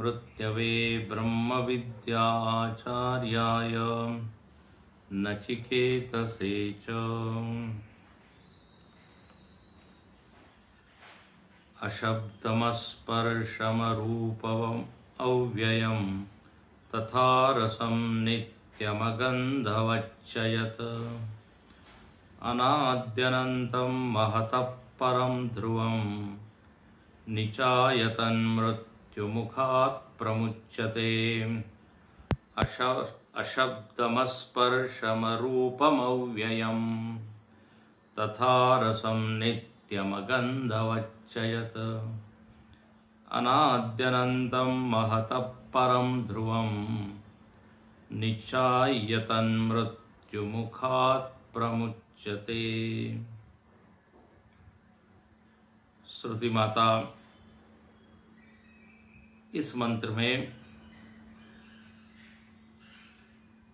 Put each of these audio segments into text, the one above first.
मृत्यवे ब्रह्मविद्याचार्याय नचिकेतसे च अशब्दमस्पर्शमरूपम् अव्ययम् तथा रसं नित्यमगन्धवच्च यत् अनाद्यनन्तं महतः परं ध्रुवं निचायतन्मृत्युमुखात् प्रमुच्यते। अशब्दमस्पर्शमरूपमव्ययम् तथा रसं नित्यमगन्धवच्च यत् अनाद्यनन्तं महतः परं ध्रुवं निचायतन्मृत्युमुखात् प्रमुच्यते। श्रुति माता इस मंत्र में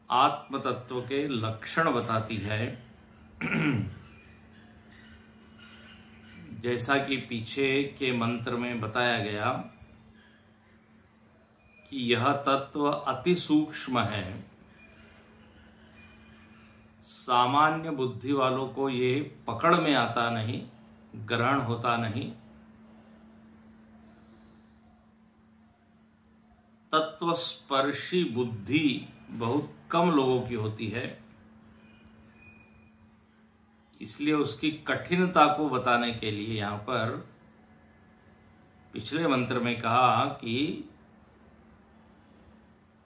आत्म तत्व के लक्षण बताती है। जैसा कि पीछे के मंत्र में बताया गया कि यह तत्व अति सूक्ष्म है, सामान्य बुद्धि वालों को ये पकड़ में आता नहीं, ग्रहण होता नहीं। तत्वस्पर्शी बुद्धि बहुत कम लोगों की होती है, इसलिए उसकी कठिनता को बताने के लिए यहां पर पिछले मंत्र में कहा कि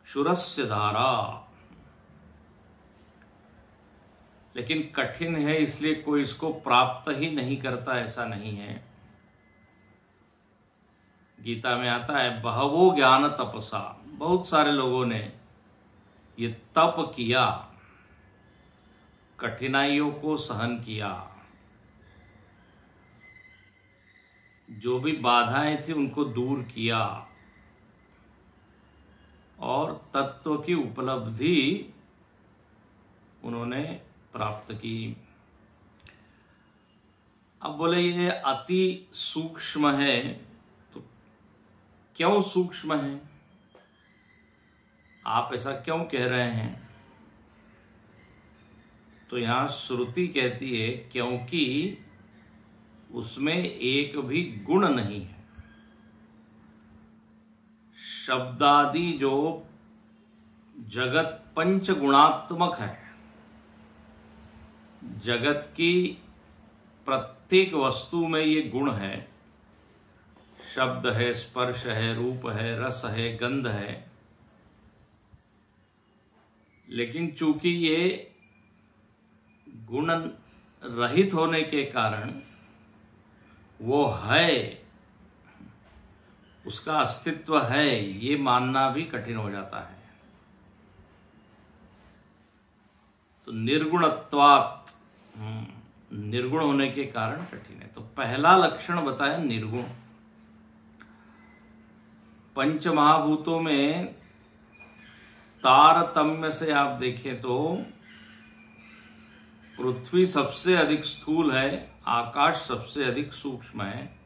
क्षुरस्य धारा, लेकिन कठिन है इसलिए कोई इसको प्राप्त ही नहीं करता, ऐसा नहीं है। गीता में आता है बहवो ज्ञान तपसा, बहुत सारे लोगों ने ये तप किया, कठिनाइयों को सहन किया, जो भी बाधाएं थी उनको दूर किया और तत्व की उपलब्धि उन्होंने प्राप्त की। अब बोले ये अति सूक्ष्म है, तो क्यों सूक्ष्म है, आप ऐसा क्यों कह रहे हैं? तो यहां श्रुति कहती है क्योंकि उसमें एक भी गुण नहीं है। शब्दादि जो जगत पंच गुणात्मक है, जगत की प्रत्येक वस्तु में ये गुण है। शब्द है, स्पर्श है, रूप है, रस है, गंध है। लेकिन चूंकि ये गुण रहित होने के कारण वो है, उसका अस्तित्व है, ये मानना भी कठिन हो जाता है। तो निर्गुणत्वात्, निर्गुण होने के कारण कठिन है। तो पहला लक्षण बताया निर्गुण। पंच महाभूतों में तारतम्य से आप देखें तो पृथ्वी सबसे अधिक स्थूल है, आकाश सबसे अधिक सूक्ष्म है।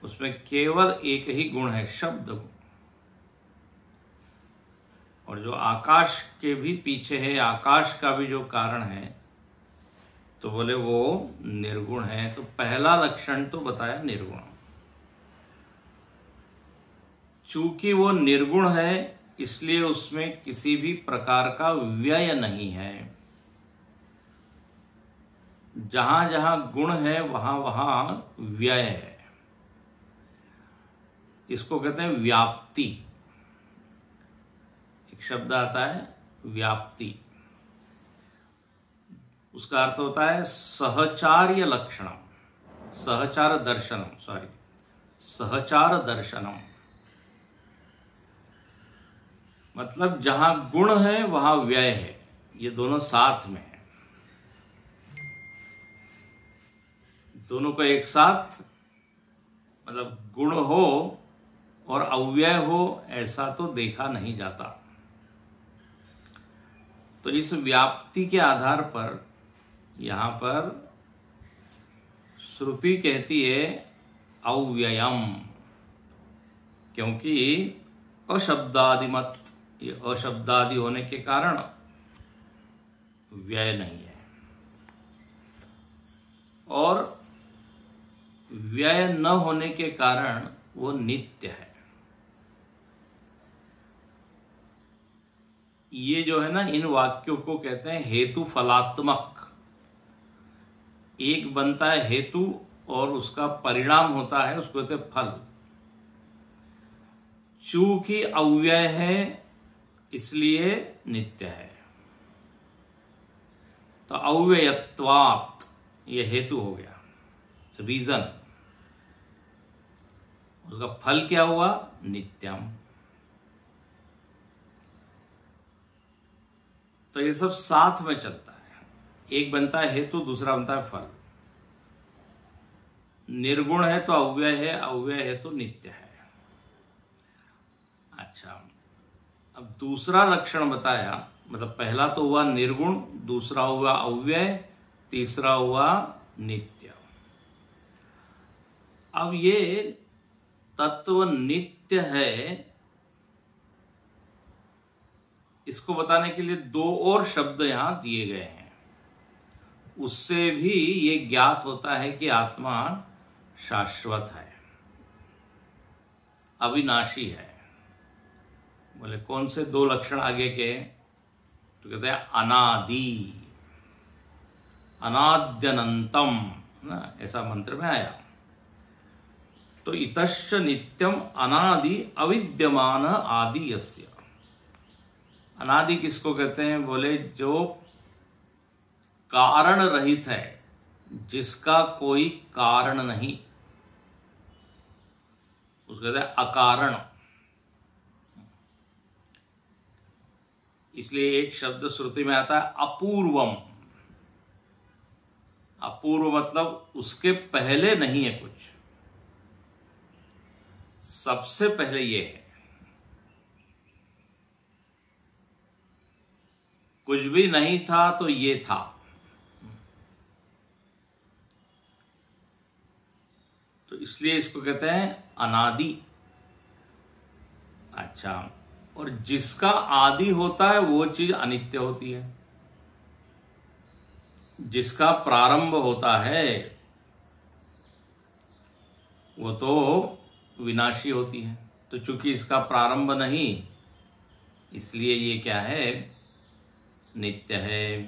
उसमें केवल एक ही गुण है, शब्द गुण। और जो आकाश के भी पीछे है, आकाश का भी जो कारण है, तो बोले वो निर्गुण है। तो पहला लक्षण तो बताया निर्गुण। चूंकि वो निर्गुण है इसलिए उसमें किसी भी प्रकार का व्यय नहीं है। जहां जहां गुण है वहां वहां व्यय है। इसको कहते हैं व्याप्ति। एक शब्द आता है व्याप्ति, उसका अर्थ होता है सहचार्य लक्षणम, सहचार दर्शनम, सहचार दर्शनम। मतलब जहां गुण है वहां व्यय है, ये दोनों साथ में है। दोनों को एक साथ, मतलब गुण हो और अव्यय हो, ऐसा तो देखा नहीं जाता। तो इस व्याप्ति के आधार पर यहां पर श्रुति कहती है अव्ययम, क्योंकि अशब्दादिमत, ये अशब्दादि होने के कारण व्यय नहीं है, और व्यय न होने के कारण वो नित्य है। ये जो है ना, इन वाक्यों को कहते हैं हेतु फलात्मक। एक बनता है हेतु और उसका परिणाम होता है, उसको कहते हैं फल। चूंकि अव्यय है इसलिए नित्य है, तो अव्ययत्वात् ये हेतु हो गया, रीजन। उसका फल क्या हुआ? नित्यम। तो ये सब साथ में चलता है, एक बनता है हेतु, दूसरा बनता है फल। निर्गुण है तो अव्यय है, अव्यय है तो नित्य है। अच्छा, अब दूसरा लक्षण बताया, मतलब पहला तो हुआ निर्गुण, दूसरा हुआ अव्यय, तीसरा हुआ नित्य। अब ये तत्व नित्य है, इसको बताने के लिए दो और शब्द यहां दिए गए हैं। उससे भी ये ज्ञात होता है कि आत्मा शाश्वत है, अविनाशी है। बोले कौन से दो लक्षण आगे के? तो कहते हैं अनादि, अनाद्यनंतम, ना, ऐसा मंत्र में आया। तो इतश्च नित्यम अनादि अविद्यमान आदि यस्य। अनादि किसको कहते हैं? बोले जो कारण रहित है, जिसका कोई कारण नहीं, उसको कहते हैं अकारण। इसलिए एक शब्द श्रुति में आता है अपूर्वम। अपूर्व मतलब उसके पहले नहीं है कुछ, सबसे पहले ये है। कुछ भी नहीं था तो ये था। तो इसलिए इसको कहते हैं अनादि। अच्छा, और जिसका आदि होता है वो चीज अनित्य होती है, जिसका प्रारंभ होता है वो तो विनाशी होती है। तो चूंकि इसका प्रारंभ नहीं, इसलिए ये क्या है? नित्य है।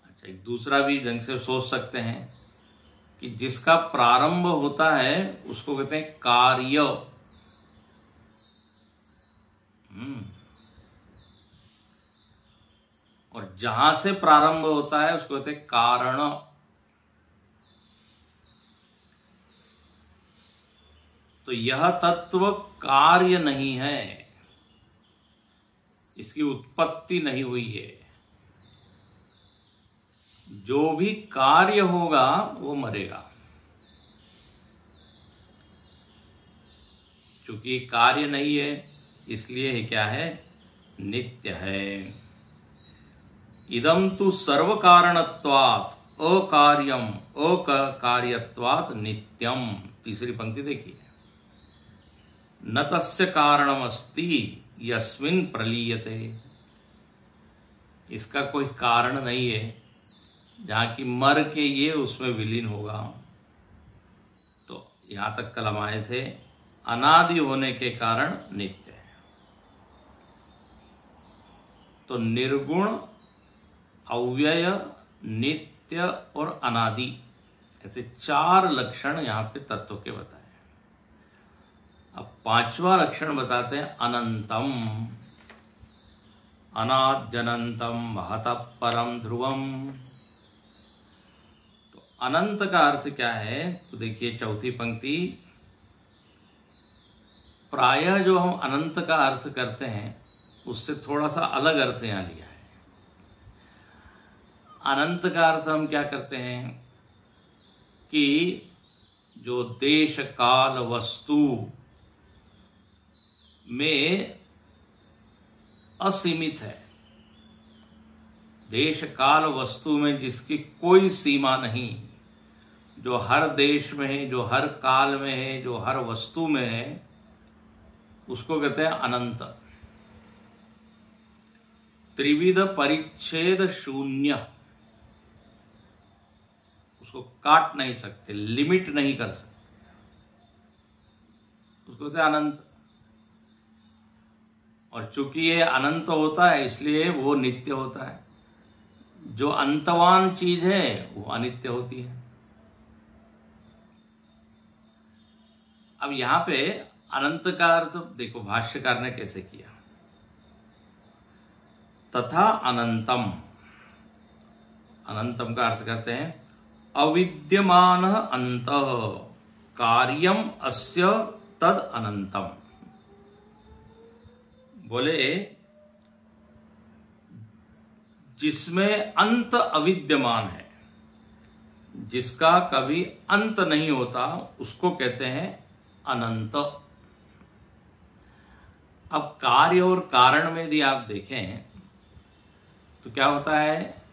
अच्छा, एक दूसरा भी ढंग से सोच सकते हैं कि जिसका प्रारंभ होता है उसको कहते हैं कार्य। और जहां से प्रारंभ होता है उसको कहते हैं कारण। तो यह तत्व कार्य नहीं है, इसकी उत्पत्ति नहीं हुई है। जो भी कार्य होगा वो मरेगा, क्योंकि कार्य नहीं है इसलिए क्या है? नित्य है। इदं तु सर्व कारणत्वात् अकार्यम अकार्यत्वात् नित्यम। तीसरी पंक्ति देखिए, न तस्य कारणमस्ति यस्मिन् प्रलीयते। इसका कोई कारण नहीं है, जहां की मर के ये उसमें विलीन होगा। तो यहां तक कल हम आए थे, अनादि होने के कारण नित्य है। तो निर्गुण, अव्यय, नित्य और अनादि, ऐसे चार लक्षण यहां पे तत्व के बताए। अब पांचवा लक्षण बताते हैं अनंतम। अनाद्यनंतम महतः परम ध्रुवम। तो अनंत का अर्थ क्या है? तो देखिए चौथी पंक्ति, प्रायः जो हम अनंत का अर्थ करते हैं उससे थोड़ा सा अलग अर्थ यहां लिया है। अनंत का अर्थ हम क्या करते हैं कि जो देश काल वस्तु में असीमित है, देश काल वस्तु में जिसकी कोई सीमा नहीं, जो हर देश में है, जो हर काल में है, जो हर वस्तु में है, उसको कहते हैं अनंत। त्रिविध परिच्छेद शून्य, उसको काट नहीं सकते, लिमिट नहीं कर सकते, उसको कहते हैं अनंत। और चूंकि ये अनंत होता है इसलिए वो नित्य होता है। जो अंतवान चीज है वो अनित्य होती है। अब यहां पे अनंत का अर्थ देखो भाष्यकार ने कैसे किया। तथा अनंतम, अनंतम का अर्थ करते हैं अविद्यमान अंतः कार्यम अस्य तद अनंतम। बोले जिसमें अंत अविद्यमान है, जिसका कभी अंत नहीं होता, उसको कहते हैं अनंत। अब कार्य और कारण में यदि आप देखें तो क्या होता है,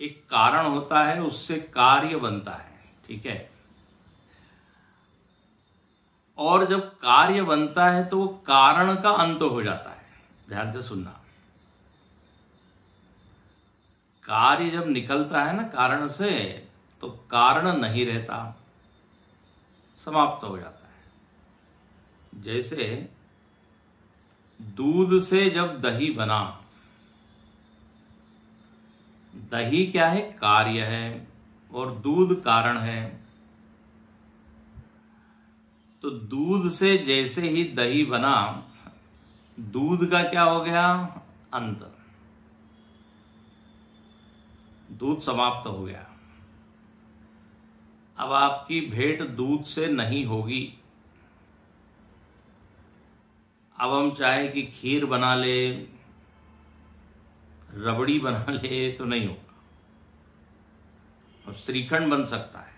एक कारण होता है, उससे कार्य बनता है, ठीक है। और जब कार्य बनता है तो वो कारण का अंत हो जाता है। ध्यान से सुनना, कार्य जब निकलता है ना कारण से, तो कारण नहीं रहता, समाप्त हो जाता है। जैसे दूध से जब दही बना, दही क्या है, कार्य है, और दूध कारण है। तो दूध से जैसे ही दही बना, दूध का क्या हो गया, अंत, दूध समाप्त हो गया। अब आपकी भेंट दूध से नहीं होगी। अब हम चाहे कि खीर बना ले, रबड़ी बना ले, तो नहीं होगा। अब श्रीखंड बन सकता है,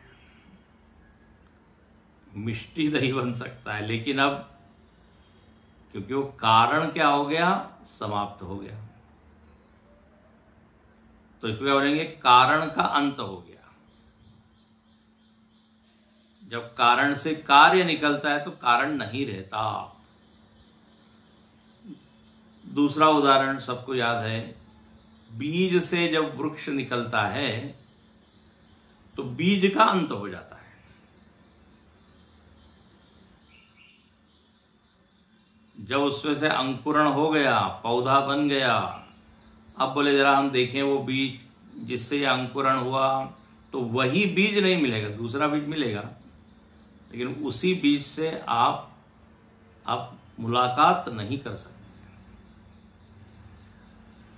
मिष्टी दही बन सकता है, लेकिन अब क्योंकि वो कारण क्या हो गया, समाप्त हो गया, तो इसको क्या बोलेंगे, कारण का अंत हो गया। जब कारण से कार्य निकलता है तो कारण नहीं रहता। दूसरा उदाहरण सबको याद है, बीज से जब वृक्ष निकलता है तो बीज का अंत हो जाता है। जब उसमें से अंकुरण हो गया, पौधा बन गया, अब बोले जरा हम देखें वो बीज जिससे ये अंकुरण हुआ, तो वही बीज नहीं मिलेगा, दूसरा बीज मिलेगा, लेकिन उसी बीज से आप मुलाकात नहीं कर सकते।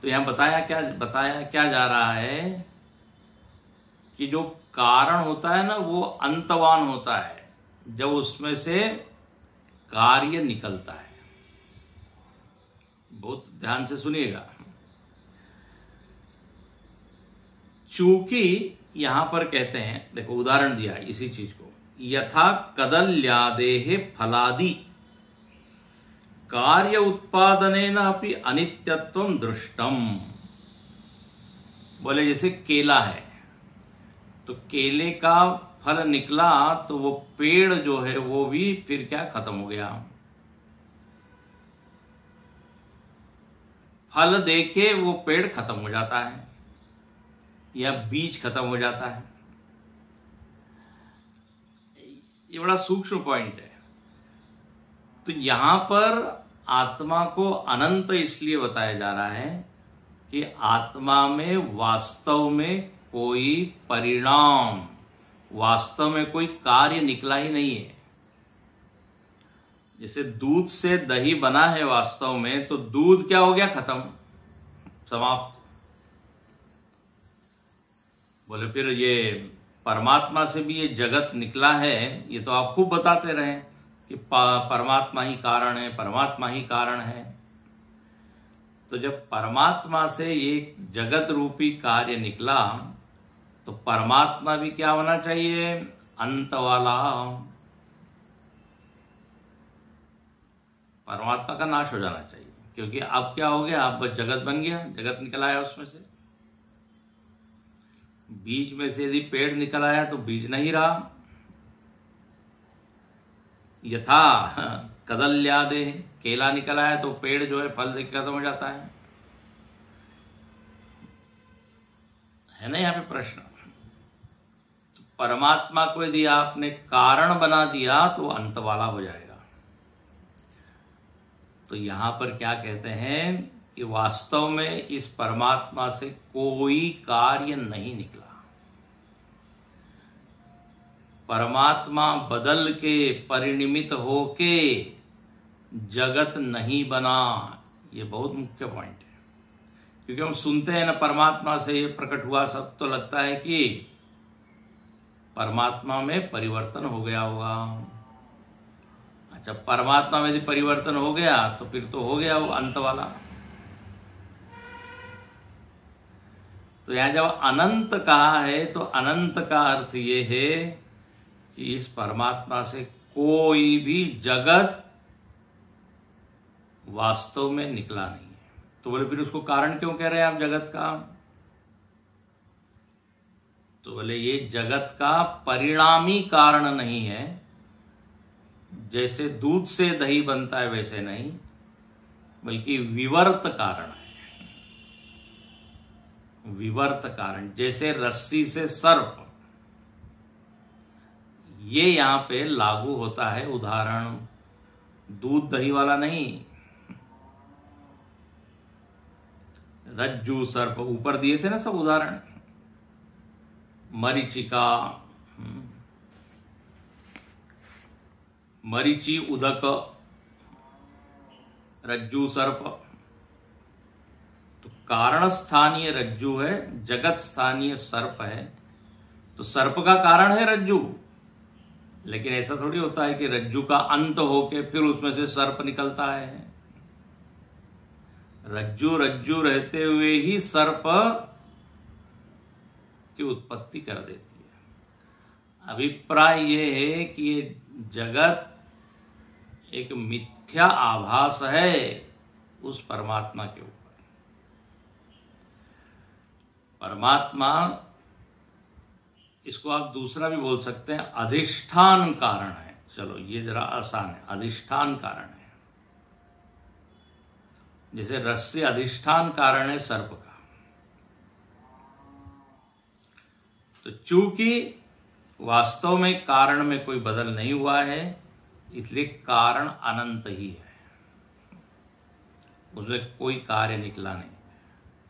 तो यहां बताया क्या जा रहा है कि जो कारण होता है ना, वो अंतवान होता है जब उसमें से कार्य निकलता है। बहुत ध्यान से सुनिएगा। चूंकि यहां पर कहते हैं, देखो उदाहरण दिया है इसी चीज को, यथा कदल्यादेहे फलादि कार्य उत्पादनेन अपि अनित्यत्वं दृष्टम। बोले जैसे केला है, तो केले का फल निकला तो वो पेड़ जो है वो भी फिर क्या, खत्म हो गया। फल देके वो पेड़ खत्म हो जाता है या बीज खत्म हो जाता है। ये बड़ा सूक्ष्म पॉइंट है। तो यहां पर आत्मा को अनंत इसलिए बताया जा रहा है कि आत्मा में वास्तव में कोई परिणाम, वास्तव में कोई कार्य निकला ही नहीं है। जैसे दूध से दही बना है वास्तव में, तो दूध क्या हो गया, खत्म, समाप्त। बोले फिर ये परमात्मा से भी ये जगत निकला है, ये तो आप खूब बताते रहे कि परमात्मा ही कारण है, परमात्मा ही कारण है। तो जब परमात्मा से ये जगत रूपी कार्य निकला, तो परमात्मा भी क्या होना चाहिए, अंत वाला। परमात्मा का नाश हो जाना चाहिए, क्योंकि अब क्या हो गया, अब जगत बन गया, जगत निकला है उसमें से। बीज में से यदि पेड़ निकल आया तो बीज नहीं रहा। यथा कदल्यादे, केला निकल आया तो पेड़ जो है फल देकर खत्म हो जाता है ना यहाँ पे प्रश्न। तो परमात्मा को यदि आपने कारण बना दिया तो अंत वाला हो जाएगा। तो यहां पर क्या कहते हैं कि वास्तव में इस परमात्मा से कोई कार्य नहीं निकला। परमात्मा बदल के परिणमित होके जगत नहीं बना। ये बहुत मुख्य पॉइंट है, क्योंकि हम सुनते हैं ना परमात्मा से ये प्रकट हुआ, सब तो लगता है कि परमात्मा में परिवर्तन हो गया होगा। अच्छा, परमात्मा में यदि परिवर्तन हो गया तो फिर तो हो गया वो अंत वाला। तो यहां जब अनंत कहा है तो अनंत का अर्थ ये है कि इस परमात्मा से कोई भी जगत वास्तव में निकला नहीं है। तो बोले फिर उसको कारण क्यों कह रहे हैं आप जगत का? तो बोले ये जगत का परिणामी कारण नहीं है, जैसे दूध से दही बनता है वैसे नहीं, बल्कि विवर्त कारण है। विवर्त कारण, जैसे रस्सी से सर्प, ये यहां पे लागू होता है उदाहरण, दूध दही वाला नहीं। रज्जू सर्प ऊपर दिए थे ना सब उदाहरण, मरीचिका, मरीचि उदक, रज्जू सर्प। तो कारण स्थानीय रज्जू है, जगत स्थानीय सर्प है। तो सर्प का कारण है रज्जू, लेकिन ऐसा थोड़ी होता है कि रज्जू का अंत होके फिर उसमें से सर्प निकलता है। रज्जू रज्जू रहते हुए ही सर्प की उत्पत्ति कर देती है। अभिप्राय ये है कि ये जगत एक मिथ्या आभास है उस परमात्मा के ऊपर। परमात्मा, इसको आप दूसरा भी बोल सकते हैं, अधिष्ठान कारण है। चलो ये जरा आसान है, अधिष्ठान कारण है। जैसे रस्सी अधिष्ठान कारण है सर्प का। तो चूंकि वास्तव में कारण में कोई बदल नहीं हुआ है, इसलिए कारण अनंत ही है, उसमें कोई कार्य निकला नहीं।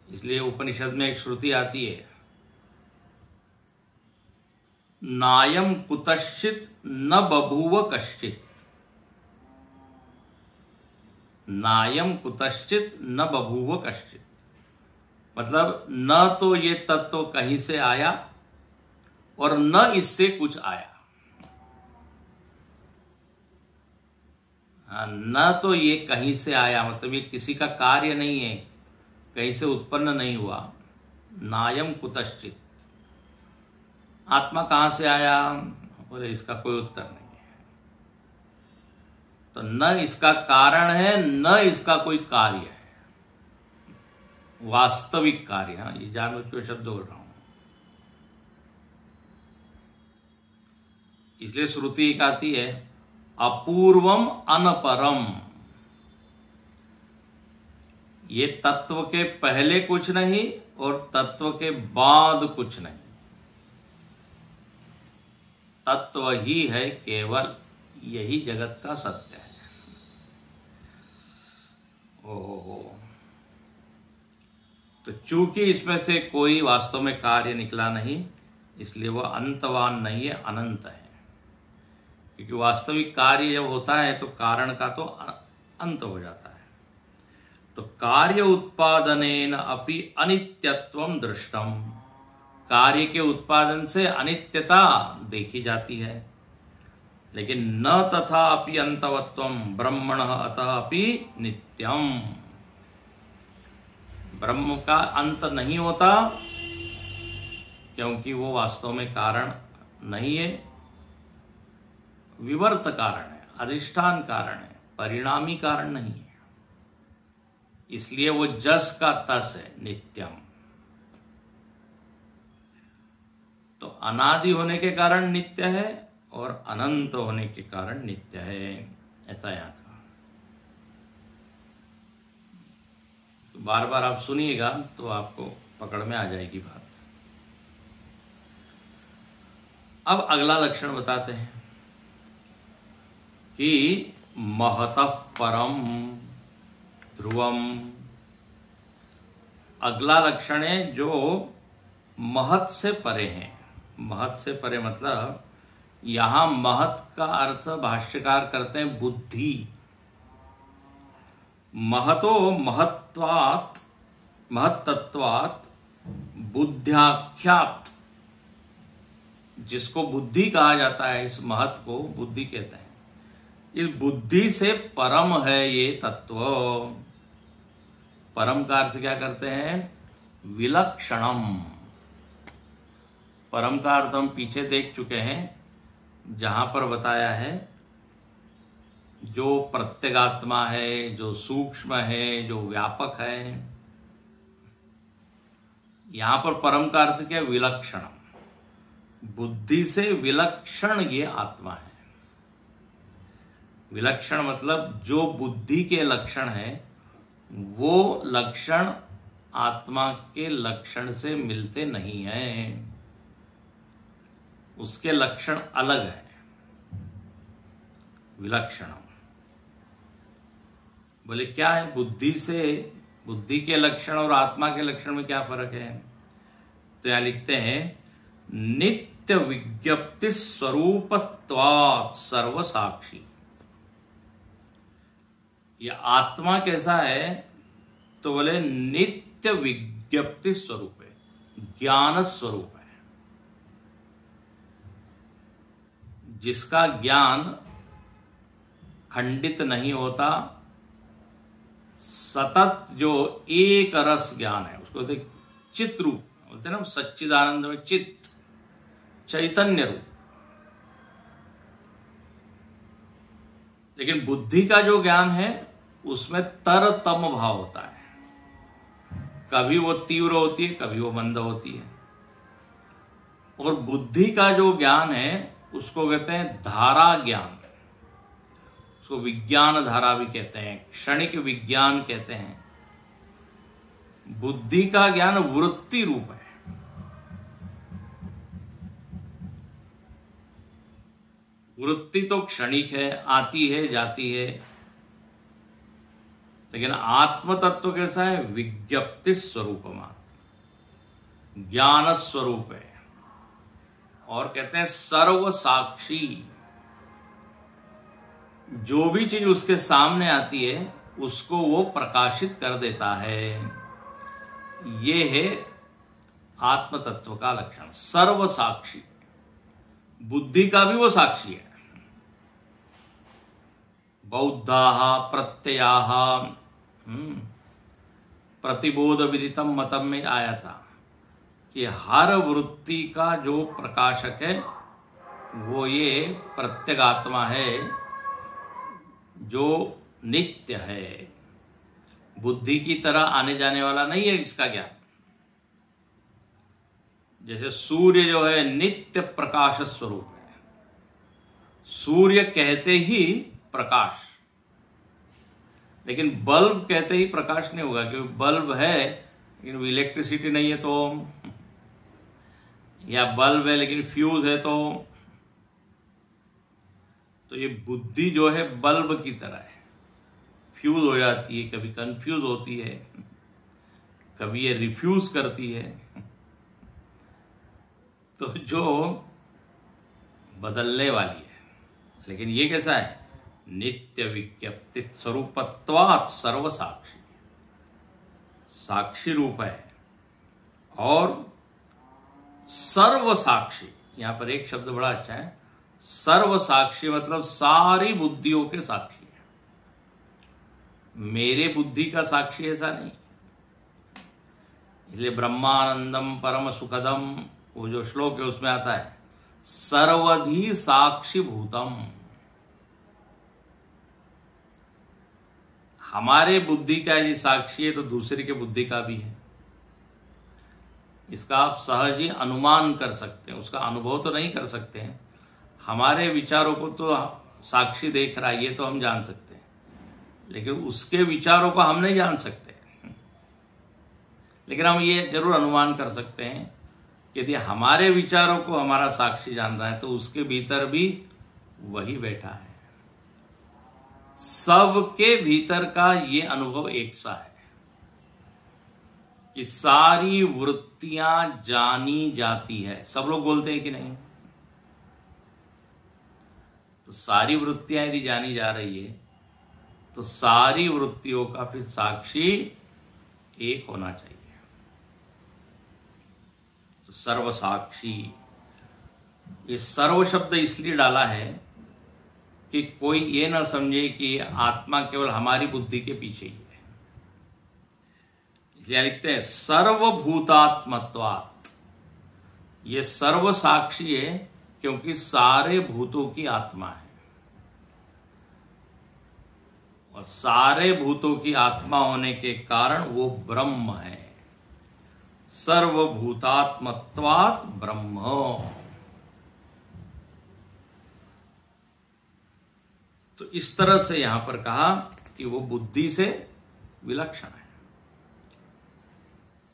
इसलिए उपनिषद में एक श्रुति आती है, नायम कुतश्चित न बभूव कश्चित। नायम कुतश्चित न बभूव कश्चित, मतलब न तो ये तत्व कहीं से आया और न इससे कुछ आया। न तो ये कहीं से आया, मतलब ये किसी का कार्य नहीं है, कहीं से उत्पन्न नहीं हुआ। नायम कुतश्चित, आत्मा कहां से आया? बोले इसका कोई उत्तर नहीं है। तो न इसका कारण है, न इसका कोई कार्य है, वास्तविक कार्य। हाँ, ये जानबूझ के शब्द बोल रहा हूं। इसलिए श्रुति एक आती है, अपूर्वम अनपरम। ये तत्व के पहले कुछ नहीं और तत्व के बाद कुछ नहीं, तत्व ही है केवल, यही जगत का सत्य है। ओहो, तो चूंकि इसमें से कोई वास्तव में कार्य निकला नहीं, इसलिए वह अंतवान नहीं है, अनंत है। क्योंकि वास्तविक कार्य जब होता है तो कारण का तो अंत हो जाता है। तो कार्य उत्पादनेन अपि अनित्यत्वम दृष्टम, कार्य के उत्पादन से अनित्यता देखी जाती है। लेकिन न तथा अपि अंतवत्वम ब्रह्मणः अतः अपि नित्यम, ब्रह्म का अंत नहीं होता क्योंकि वो वास्तव में कारण नहीं है, विवर्त कारण है, अधिष्ठान कारण है, परिणामी कारण नहीं है। इसलिए वो जस का तस है, नित्यम। तो अनादि होने के कारण नित्य है और अनंत होने के कारण नित्य है, ऐसा यहां कहा। तो बार बार आप सुनिएगा तो आपको पकड़ में आ जाएगी बात। अब अगला लक्षण बताते हैं कि महतः परम ध्रुवम। अगला लक्षण है जो महत से परे हैं। महत से परे मतलब यहां महत का अर्थ भाष्यकार करते हैं बुद्धि। महतो महत्वात् महत्तत्वात् बुद्ध्याख्यात, जिसको बुद्धि कहा जाता है, इस महत को बुद्धि कहते हैं। इस बुद्धि से परम है ये तत्व। परम का अर्थ क्या करते हैं? विलक्षणम। परम का अर्थ हम पीछे देख चुके हैं, जहां पर बताया है जो प्रत्यगात्मा है, जो सूक्ष्म है, जो व्यापक है। यहां पर परम का अर्थ क्या? विलक्षण। बुद्धि से विलक्षण ये आत्मा है। विलक्षण मतलब जो बुद्धि के लक्षण है वो लक्षण आत्मा के लक्षण से मिलते नहीं हैं, उसके लक्षण अलग है। विलक्षण बोले क्या है? बुद्धि के लक्षण और आत्मा के लक्षण में क्या फर्क है? तो यहां लिखते हैं नित्य विज्ञप्ति स्वरूपत्वात् सर्व साक्षी। ये आत्मा कैसा है? तो बोले नित्य विज्ञप्ति स्वरूप है, ज्ञान स्वरूप है, जिसका ज्ञान खंडित नहीं होता। सतत जो एक रस ज्ञान है उसको बोलते चित रूप, बोलते ना सच्चिदानंद में चित्त, चैतन्य रूप। लेकिन बुद्धि का जो ज्ञान है उसमें तरतम भाव होता है। कभी वो तीव्र होती है, कभी वो मंद होती है। और बुद्धि का जो ज्ञान है उसको कहते हैं धारा ज्ञान। उसको विज्ञान धारा भी कहते हैं, क्षणिक विज्ञान कहते हैं। बुद्धि का ज्ञान वृत्ति रूप है। वृत्ति तो क्षणिक है, आती है जाती है। लेकिन आत्म तत्व कैसा है? विज्ञप्ति स्वरूप मात्र, ज्ञान स्वरूप है। और कहते हैं सर्व साक्षी। जो भी चीज उसके सामने आती है उसको वो प्रकाशित कर देता है। ये है आत्म तत्व का लक्षण, सर्व साक्षी। बुद्धि का भी वो साक्षी है। बौद्धाः प्रत्ययाः प्रतिबोध विदितम मतम में आया था कि हर वृत्ति का जो प्रकाशक है वो ये प्रत्यगात्मा है जो नित्य है। बुद्धि की तरह आने जाने वाला नहीं है इसका ज्ञान। जैसे सूर्य जो है नित्य प्रकाश स्वरूप है। सूर्य कहते ही प्रकाश, लेकिन बल्ब कहते ही प्रकाश नहीं होगा, क्योंकि बल्ब है लेकिन इलेक्ट्रिसिटी नहीं है तो, या बल्ब है लेकिन फ्यूज है तो ये बुद्धि जो है बल्ब की तरह है, फ्यूज हो जाती है, कभी कंफ्यूज होती है, कभी ये रिफ्यूज करती है। तो जो बदलने वाली है, लेकिन ये कैसा है? नित्य विज्ञप्ति स्वरूपत्वात् सर्व साक्षी, साक्षी रूप है। और सर्व साक्षी, यहां पर एक शब्द बड़ा अच्छा है, सर्व साक्षी मतलब सारी बुद्धियों के साक्षी है। मेरे बुद्धि का साक्षी ऐसा नहीं। इसलिए ब्रह्मानंदम परम सुखदम, वो जो श्लोक है उसमें आता है सर्वधि साक्षी भूतम। हमारे बुद्धि का यदि साक्षी है तो दूसरे के बुद्धि का भी है। इसका आप सहज ही अनुमान कर सकते हैं, उसका अनुभव तो नहीं कर सकते हैं। हमारे विचारों को तो साक्षी देख रहा है, ये तो हम जान सकते हैं, लेकिन उसके विचारों को हम नहीं जान सकते। लेकिन हम ये जरूर अनुमान कर सकते हैं कि यदि हमारे विचारों को हमारा साक्षी जान रहा है तो उसके भीतर भी वही बैठा है। सबके भीतर का ये अनुभव एक सा है कि सारी वृत्तियां जानी जाती है। सब लोग बोलते हैं कि नहीं? तो सारी वृत्तियां यदि जानी जा रही है तो सारी वृत्तियों का फिर साक्षी एक होना चाहिए। तो सर्व साक्षी, ये सर्व शब्द इसलिए डाला है कि कोई ये न समझे कि आत्मा केवल हमारी बुद्धि के पीछे ही है। इसलिए लिखते हैं सर्वभूतात्मत्वात्। ये सर्व साक्षी है क्योंकि सारे भूतों की आत्मा है, और सारे भूतों की आत्मा होने के कारण वो ब्रह्म है। सर्वभूतात्मत्वात् ब्रह्म। तो इस तरह से यहां पर कहा कि वो बुद्धि से विलक्षण है।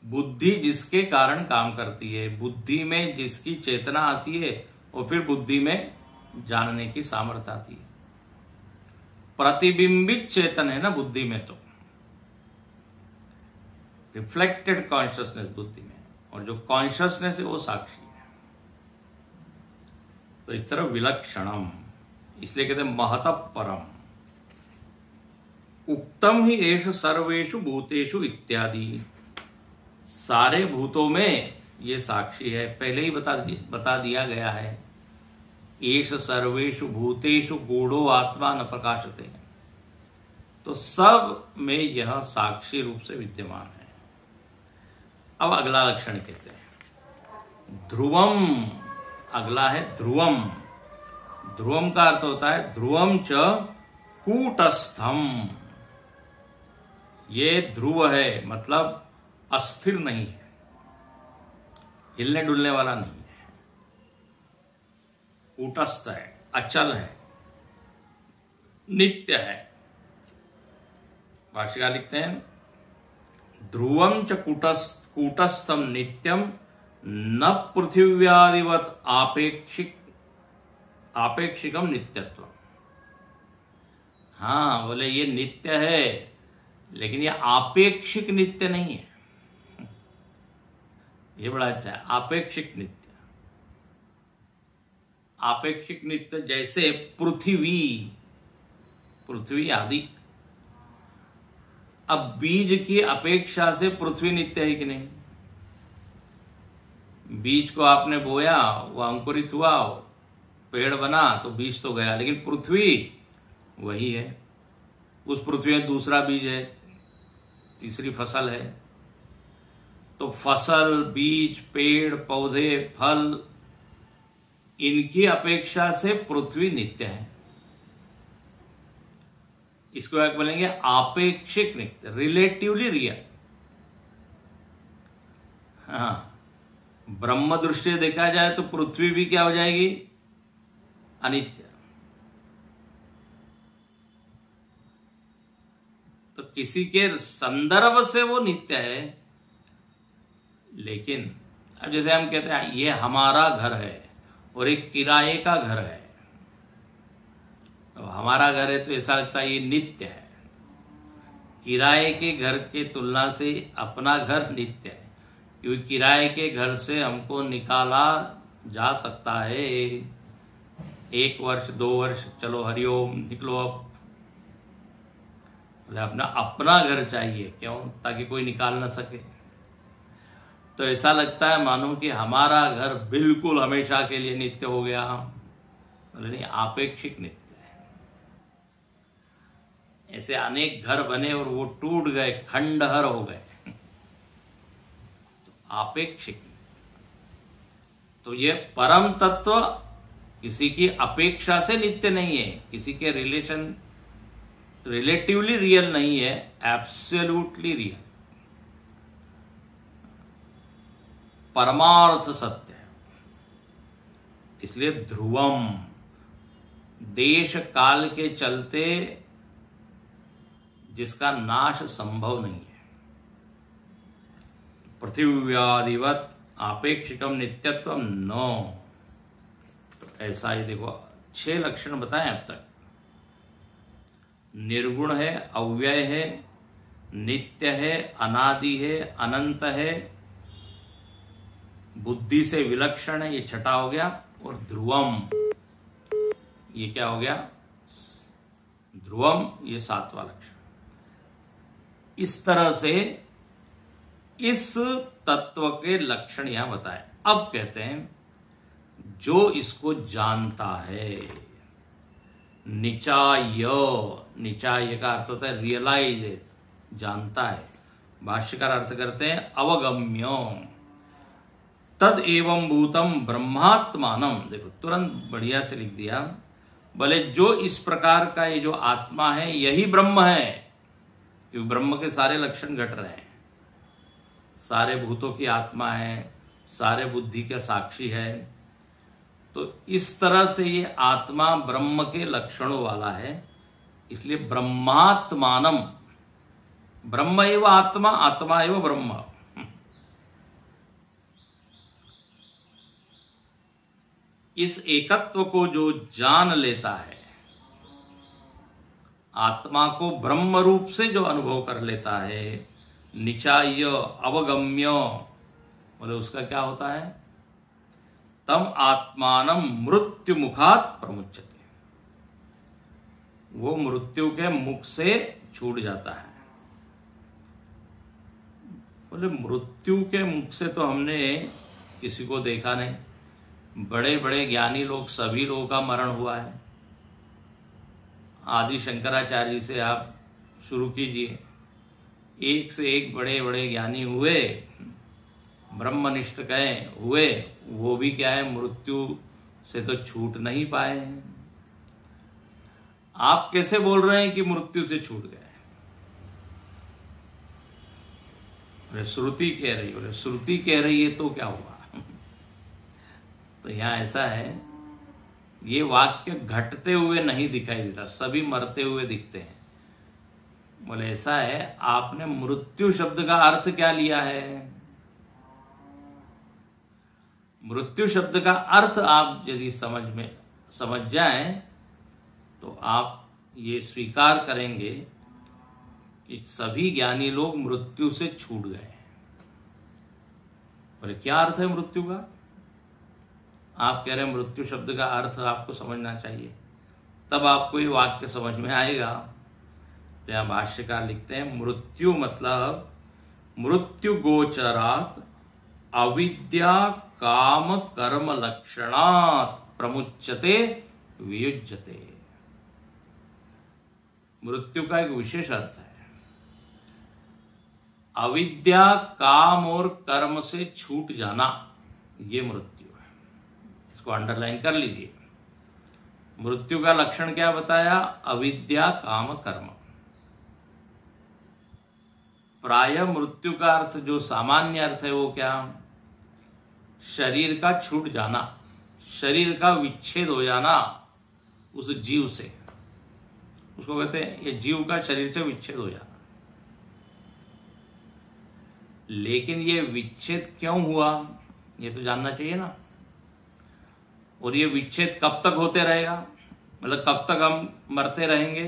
बुद्धि जिसके कारण काम करती है, बुद्धि में जिसकी चेतना आती है, और फिर बुद्धि में जानने की सामर्थ्य आती है। प्रतिबिंबित चेतन है ना बुद्धि में, तो रिफ्लेक्टेड कॉन्शियसनेस बुद्धि में, और जो कॉन्शियसनेस है वो साक्षी है। तो इस तरह विलक्षणम, इसलिए कहते हैं महतः परम। उक्तम ही एष सर्वेषु भूतेषु इत्यादि। सारे भूतों में ये साक्षी है, पहले ही बता दिया गया है। एष सर्वेषु भूतेषु गूढ़ो आत्मा न प्रकाशते। तो सब में यह साक्षी रूप से विद्यमान है। अब अगला लक्षण कहते हैं ध्रुवम। अगला है ध्रुवम। ध्रुवम का अर्थ होता है ध्रुवम च कूटस्थम। ये ध्रुव है, मतलब अस्थिर नहीं है, हिलने डुलने वाला नहीं है, कूटस्थ है, अचल है, नित्य है। भाष्यकार लिखते हैं ध्रुवम च कूटस्थम नित्यम न पृथिव्यादिवत आपेक्षिकम नित्यत्व। हाँ, बोले ये नित्य है, लेकिन ये आपेक्षिक नित्य नहीं है। ये बड़ा अच्छा है, आपेक्षिक नित्य। आपेक्षिक नित्य जैसे पृथ्वी आदि। अब बीज की अपेक्षा से पृथ्वी नित्य है कि नहीं? बीज को आपने बोया, वो अंकुरित हुआ, पेड़ बना, तो बीज तो गया, लेकिन पृथ्वी वही है। उस पृथ्वी में दूसरा बीज है, तीसरी फसल है। तो फसल, बीज, पेड़, पौधे, फल, इनकी अपेक्षा से पृथ्वी नित्य है। इसको क्या बोलेंगे? आपेक्षिक नित्य, रिलेटिवली रियल। हाँ, ब्रह्म दृष्टि देखा जाए तो पृथ्वी भी क्या हो जाएगी? अनित्य। तो किसी के संदर्भ से वो नित्य है, लेकिन अब जैसे हम कहते हैं ये हमारा घर है और एक किराए का घर है, तो हमारा घर है तो ऐसा लगता है ये नित्य है। किराए के घर के तुलना से अपना घर नित्य है, क्योंकि किराए के घर से हमको निकाला जा सकता है। 1 वर्ष 2 वर्ष, चलो हरिओम निकलो। अब अपना घर चाहिए, क्यों? ताकि कोई निकाल ना सके। तो ऐसा लगता है मानो कि हमारा घर बिल्कुल हमेशा के लिए नित्य हो गया। नहीं, आपेक्षिक नित्य है। ऐसे अनेक घर बने और वो टूट गए, खंडहर हो गए, तो आपेक्षिक। तो ये परम तत्व किसी की अपेक्षा से नित्य नहीं है, किसी के रिलेटिवली रियल नहीं है, एब्सोल्युटली रियल। परमार्थ सत्य है। इसलिए ध्रुवम, देश काल के चलते जिसका नाश संभव नहीं है। पृथिव्यादिवत आपेक्षिकम नित्यत्वम नो। तो ऐसा ही देखो 6 लक्षण बताएं अब तक। निर्गुण है, अव्यय है, नित्य है, अनादि है, अनंत है, बुद्धि से विलक्षण है, ये 6ठा हो गया। और ध्रुवम, ये क्या हो गया? ध्रुवम, ये 7वां लक्षण। इस तरह से इस तत्व के लक्षण यहां बताए। अब कहते हैं जो इसको जानता है, निचाय, निचाय का अर्थ होता है रियलाइज, जानता है। भाष्यकार अर्थ करते हैं अवगम्य, तद एवं भूतम ब्रह्मात्मानम। देखो तुरंत बढ़िया से लिख दिया, बोले जो इस प्रकार का ये जो आत्मा है यही ब्रह्म है। क्योंकि ब्रह्म के सारे लक्षण घट रहे हैं, सारे भूतों की आत्मा है, सारे बुद्धि का साक्षी है। तो इस तरह से ये आत्मा ब्रह्म के लक्षणों वाला है। इसलिए ब्रह्मात्मानम, ब्रह्म एव आत्मा, आत्मा एव ब्रह्म। इस एकत्व को जो जान लेता है, आत्मा को ब्रह्म रूप से जो अनुभव कर लेता है, निचाय अवगम्य, बोले उसका क्या होता है? तम आत्मानम मृत्यु मुखात प्रमुच्यते, वो मृत्यु के मुख से छूट जाता है। बोले मृत्यु के मुख से तो हमने किसी को देखा नहीं। बड़े बड़े ज्ञानी लोग, सभी लोगों का मरण हुआ है। आदि शंकराचार्य से आप शुरू कीजिए, एक से एक बड़े बड़े ज्ञानी हुए, ब्रह्मनिष्ठ कहे हुए, वो भी क्या है, मृत्यु से तो छूट नहीं पाए हैं। आप कैसे बोल रहे हैं कि मृत्यु से छूट गए? श्रुति कह रही, बोले श्रुति कह रही है तो क्या हुआ? तो यहां ऐसा है, ये वाक्य घटते हुए नहीं दिखाई देता, सभी मरते हुए दिखते हैं। बोले ऐसा है, आपने मृत्यु शब्द का अर्थ क्या लिया है? मृत्यु शब्द का अर्थ आप यदि समझ जाएं तो आप ये स्वीकार करेंगे कि सभी ज्ञानी लोग मृत्यु से छूट गए। बोले क्या अर्थ है मृत्यु का? आप कह रहे हैं मृत्यु शब्द का अर्थ आपको समझना चाहिए, तब आपको ये वाक्य समझ में आएगा। तो यहां भाष्यकार लिखते हैं मृत्यु मतलब मृत्यु गोचरात अविद्या काम कर्म लक्षणात् प्रमुच्यते वियुज्यते। मृत्यु का एक विशेष अर्थ है, अविद्या काम और कर्म से छूट जाना, ये मृत्यु है। इसको अंडरलाइन कर लीजिए। मृत्यु का लक्षण क्या बताया? अविद्या काम कर्म। प्राय मृत्यु का अर्थ जो सामान्य अर्थ है वो क्या? शरीर का छूट जाना, शरीर का विच्छेद हो जाना उस जीव से, उसको कहते हैं ये जीव का शरीर से विच्छेद हो जाना। लेकिन ये विच्छेद क्यों हुआ ये तो जानना चाहिए ना। और ये विच्छेद कब तक होते रहेगा, मतलब कब तक हम मरते रहेंगे?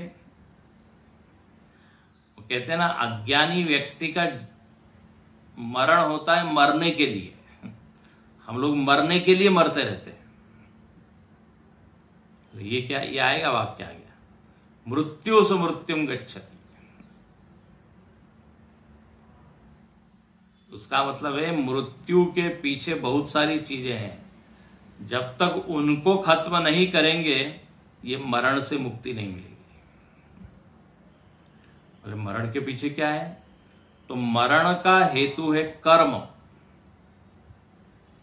वो कहते हैं ना, अज्ञानी व्यक्ति का मरण होता है मरने के लिए। हम लोग मरने के लिए मरते रहते हैं। तो ये क्या, ये आएगा वाक्य आ गया, मृत्यु से मृत्युम गच्छति। उसका मतलब है मृत्यु के पीछे बहुत सारी चीजें हैं, जब तक उनको खत्म नहीं करेंगे ये मरण से मुक्ति नहीं मिलेगी। और मरण के पीछे क्या है? तो मरण का हेतु है कर्म,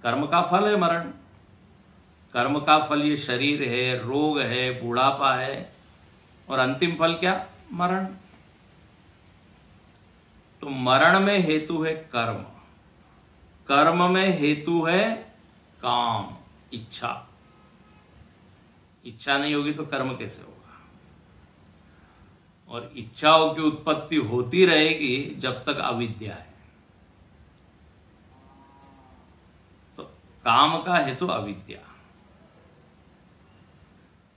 कर्म का फल है मरण। कर्म का फल ये शरीर है, रोग है, बुढ़ापा है, और अंतिम फल क्या? मरण। तो मरण में हेतु है कर्म, कर्म में हेतु है काम, इच्छा। इच्छा नहीं होगी तो कर्म कैसे होगा? और इच्छाओं की उत्पत्ति होती रहेगी जब तक अविद्या है। तो काम का हेतु अविद्या।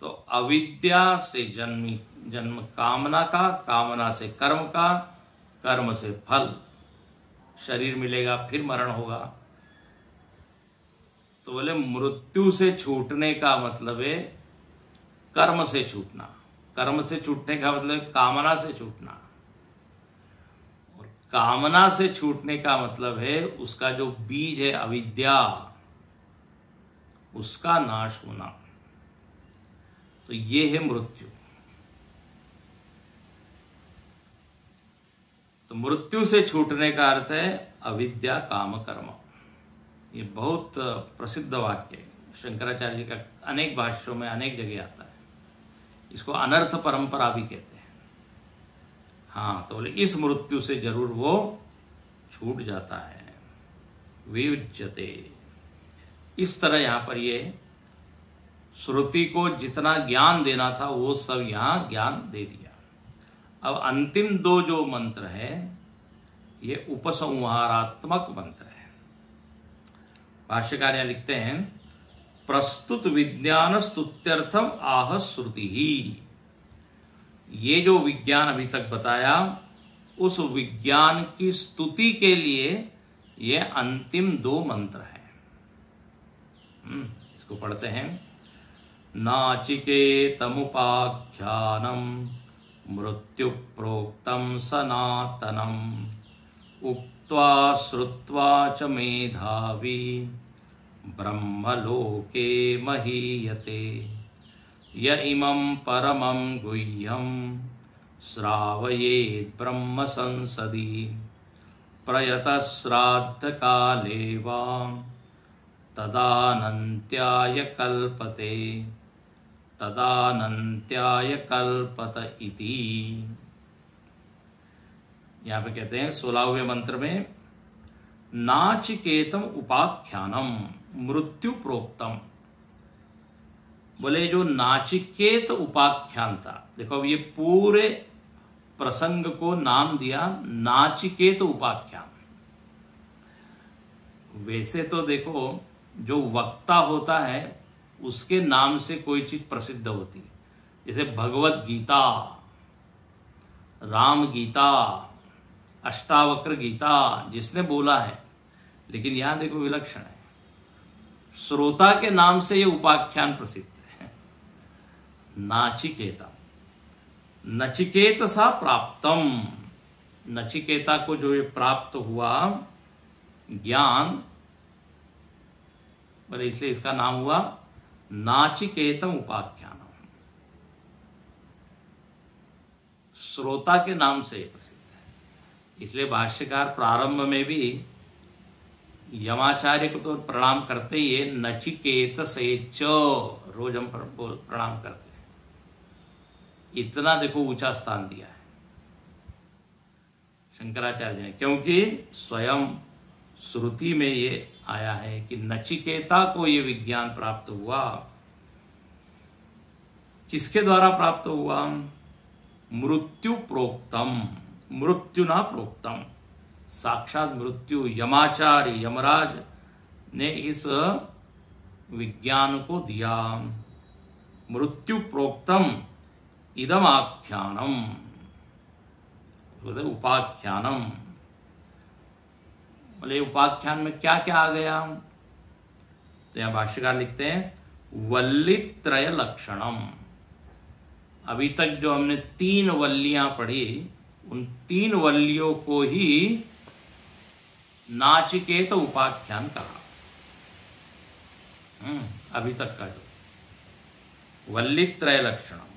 तो अविद्या से जन्म कामना का, कामना से कर्म का, कर्म से फल, शरीर मिलेगा, फिर मरण होगा। तो बोले मृत्यु से छूटने का मतलब है कर्म से छूटना। कर्म से छूटने का मतलब कामना से छूटना। और कामना से छूटने का मतलब है उसका जो बीज है अविद्या, उसका नाश होना। तो ये है मृत्यु। तो मृत्यु से छूटने का अर्थ है अविद्या काम कर्म। ये बहुत प्रसिद्ध वाक्य है, शंकराचार्य जी का अनेक भाष्यों में अनेक जगह आता है। इसको अनर्थ परंपरा भी कहते हैं। हाँ, तो बोले इस मृत्यु से जरूर वो छूट जाता है। वियुज्यते, इस तरह यहां पर ये श्रुति को जितना ज्ञान देना था वो सब यहां ज्ञान दे दिया। अब अंतिम दो जो मंत्र है ये उपसंहारात्मक मंत्र है। भाष्यकार लिखते हैं प्रस्तुत विज्ञान स्तुत्यर्थम आह श्रुति ही। ये जो विज्ञान अभी तक बताया उस विज्ञान की स्तुति के लिए ये अंतिम दो मंत्र हैं। इसको पढ़ते हैं। नाचिकेतमुपाख्यानम मृत्यु प्रोक्तम सनातनम उक्त्वा श्रुत्वा च मेधावी ब्रह्मलोके महीयते य इमं परमं गुह्यं श्रावयेत् ब्रह्म संसदि प्रयतः श्राद्धकाले वा तदानन्त्याय कल्पते तदानन्त्याय कल्पत इति। यहां पे कहते हैं 16वें मंत्र में नाचिकेतम उपाख्यानम मृत्यु प्रोक्तम। बोले जो नाचिकेत उपाख्यान था, देखो अब ये पूरे प्रसंग को नाम दिया नाचिकेत उपाख्यान। वैसे तो देखो जो वक्ता होता है उसके नाम से कोई चीज प्रसिद्ध होती है, जैसे भगवत गीता, राम गीता, अष्टावक्र गीता जिसने बोला है। लेकिन यहां देखो विलक्षण है, श्रोता के नाम से ये उपाख्यान प्रसिद्ध है। नाचिकेता, नचिकेत सा प्राप्तम, नचिकेता को जो ये प्राप्त हुआ ज्ञान, बोले इसलिए इसका नाम हुआ नाचिकेतम उपाख्यान। श्रोता के नाम से प्रसिद्ध है। इसलिए भाष्यकार प्रारंभ में भी यमाचार्य को तो प्रणाम करते ही है, नचिकेत से च रोज हम प्रणाम करते हैं। इतना देखो ऊंचा स्थान दिया है शंकराचार्य ने, क्योंकि स्वयं श्रुति में ये आया है कि नचिकेता को ये विज्ञान प्राप्त हुआ। किसके द्वारा प्राप्त हुआ? मृत्यु प्रोक्तम, मृत्यु ना प्रोक्तम, साक्षात मृत्यु यमाचार्य यमराज ने इस विज्ञान को दिया। मृत्यु प्रोक्तम इदम आख्यानम, उपाख्यानम। बोले उपाख्यान में क्या क्या आ गया? तो यहां भाष्यकार लिखते हैं वल्लीत्रय लक्षणम। अभी तक जो हमने 3 वल्लियां पढ़ी, उन 3 वल्लियों को ही नाचिकेत उपाख्यान कहा। अभी तक का जो वल्लीत्रय लक्षणम।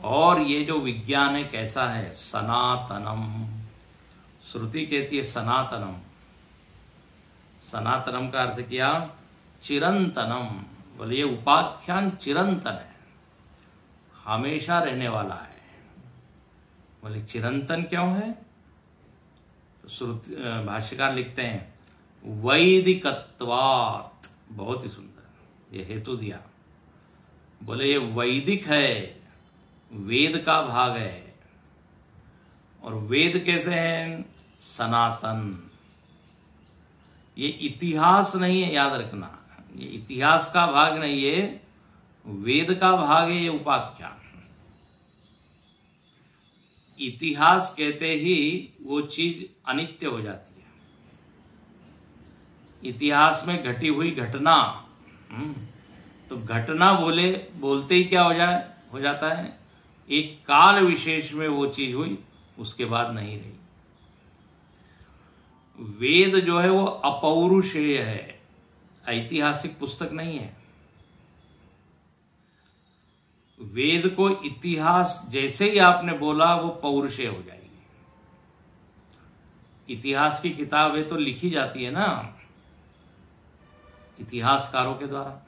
और ये जो विज्ञान है कैसा है? सनातनम। श्रुति कहती है सनातनम। सनातनम का अर्थ किया चिरंतनम। बोले ये उपाख्यान चिरंतन है, हमेशा रहने वाला है। बोले चिरंतन क्यों है? तो श्रुति भाष्यकार लिखते हैं वैदिकत्वात्, बहुत ही सुंदर ये हेतु दिया। बोले ये वैदिक है, वेद का भाग है। और वेद कैसे है? सनातन। ये इतिहास नहीं है, याद रखना, ये इतिहास का भाग नहीं है, वेद का भाग है ये उपाख्यान। इतिहास कहते ही वो चीज अनित्य हो जाती है। इतिहास में घटी हुई घटना, तो घटना बोलते ही क्या हो जाता है? एक काल विशेष में वो चीज हुई, उसके बाद नहीं रही। वेद जो है वो अपौरुषेय है, ऐतिहासिक पुस्तक नहीं है। वेद को इतिहास जैसे ही आपने बोला वो पौरुषेय हो जाएगी। इतिहास की किताबें तो लिखी जाती है ना इतिहासकारों के द्वारा।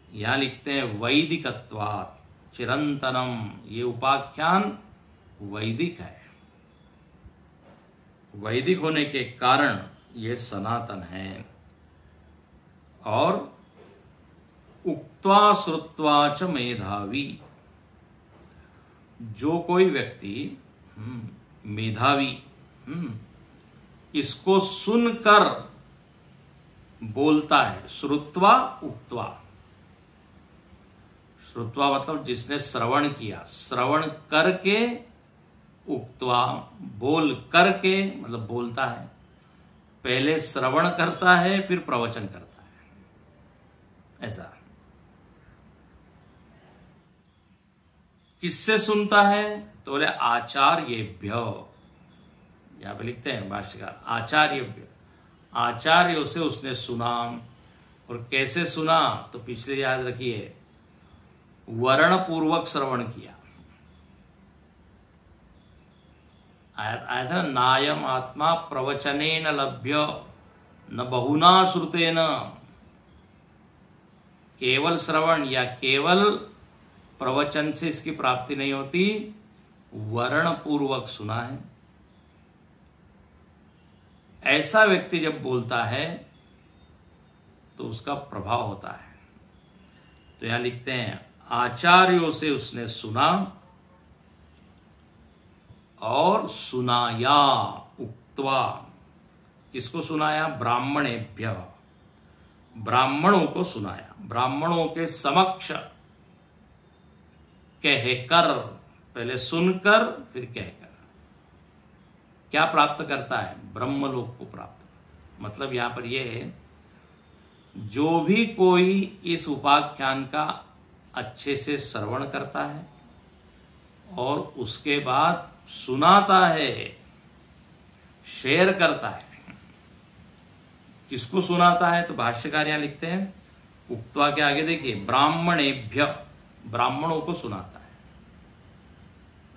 यहां लिखते हैं वैदिकत्वात् चिरंतनम, ये उपाख्यान वैदिक है। वैदिक होने के कारण ये सनातन है। और उक्त्वा श्रुत्वा च मेधावी, जो कोई व्यक्ति मेधावी इसको सुनकर बोलता है, श्रुत्वा उक्त्वा, श्रुत्वा मतलब जिसने श्रवण किया, श्रवण करके, उक्त्वा बोल करके मतलब बोलता है। पहले श्रवण करता है फिर प्रवचन करता है, ऐसा। किससे सुनता है? तो बोले आचार्येभ्य, यहां पे लिखते हैं भाष्यकार आचार्येभ्य, आचार्यों से उसने सुना। और कैसे सुना? तो पिछले याद रखिए, वर्ण पूर्वक श्रवण किया। आया था नायम आत्मा प्रवचनेन लभ्य न बहुना श्रुतेन। केवल श्रवण या केवल प्रवचन से इसकी प्राप्ति नहीं होती, वर्ण पूर्वक सुना है। ऐसा व्यक्ति जब बोलता है तो उसका प्रभाव होता है। तो यहां लिखते हैं आचार्यों से उसने सुना और सुनाया, उक्त्वा। किसको सुनाया? ब्राह्मणेभ्य, ब्राह्मणों को सुनाया। ब्राह्मणों के समक्ष कहकर, पहले सुनकर फिर कहकर। क्या प्राप्त करता है? ब्रह्मलोक को प्राप्त। मतलब यहां पर यह है, जो भी कोई इस उपाख्यान का अच्छे से श्रवण करता है और उसके बाद सुनाता है, शेयर करता है। किसको सुनाता है? तो भाष्यकार यहां लिखते हैं उक्त्वा के आगे देखिए, ब्राह्मणेभ्य, ब्राह्मणों को सुनाता है।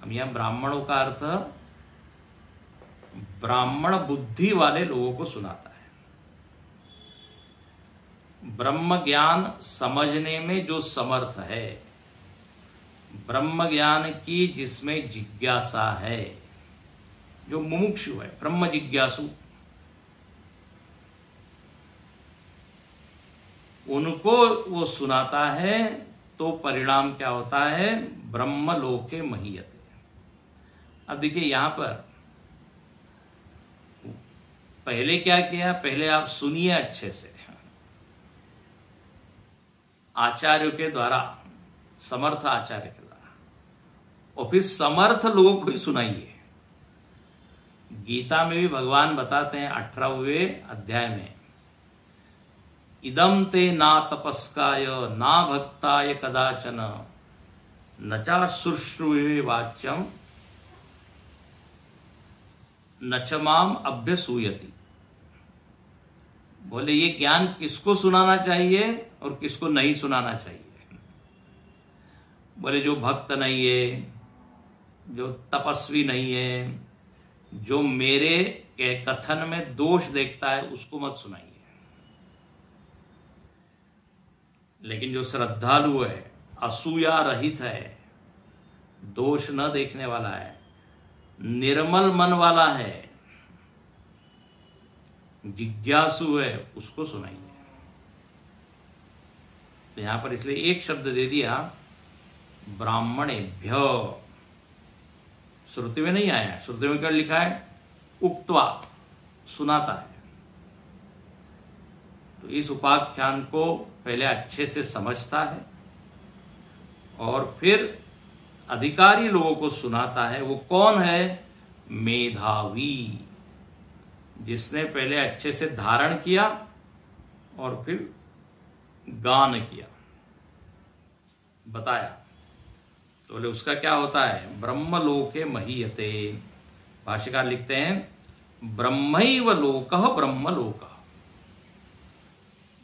अब यहां ब्राह्मणों का अर्थ ब्राह्मण बुद्धि वाले लोगों को सुनाता है। ब्रह्म ज्ञान समझने में जो समर्थ है, ब्रह्म ज्ञान की जिसमें जिज्ञासा है, जो मुमुक्षु है, ब्रह्म जिज्ञासु, उनको वो सुनाता है। तो परिणाम क्या होता है? ब्रह्मलोके महीयते। अब देखिए यहां पर पहले क्या किया? पहले आप सुनिए अच्छे से, आचार्यों के द्वारा, समर्थ आचार्य के द्वारा, और फिर समर्थ लोगों को ही सुनाइए। गीता में भी भगवान बताते हैं 18वें अध्याय में, इदम ते ना तपस्काय ना भक्ताय कदाचन न चा शुश्रूवे वाच्यम न च माम अभ्यसूयति। बोले ये ज्ञान किसको सुनाना चाहिए और किसको नहीं सुनाना चाहिए? बोले जो भक्त नहीं है, जो तपस्वी नहीं है, जो मेरे के कथन में दोष देखता है, उसको मत सुनाइए। लेकिन जो श्रद्धालु है, असूया रहित है, दोष न देखने वाला है, निर्मल मन वाला है, जिज्ञासु है उसको सुनाइए। तो यहां पर इसलिए एक शब्द दे दिया ब्राह्मणेभ्य, श्रुति में नहीं आया। श्रुति में क्या लिखा है? उक्त्वा, सुनाता है। तो इस उपाख्यान को पहले अच्छे से समझता है और फिर अधिकारी लोगों को सुनाता है। वो कौन है? मेधावी, जिसने पहले अच्छे से धारण किया और फिर गान किया, बताया। तो बोले उसका क्या होता है? ब्रह्मलोके महीयते। भाष्यकार लिखते हैं ब्रह्मैव लोकः ब्रह्मलोकः।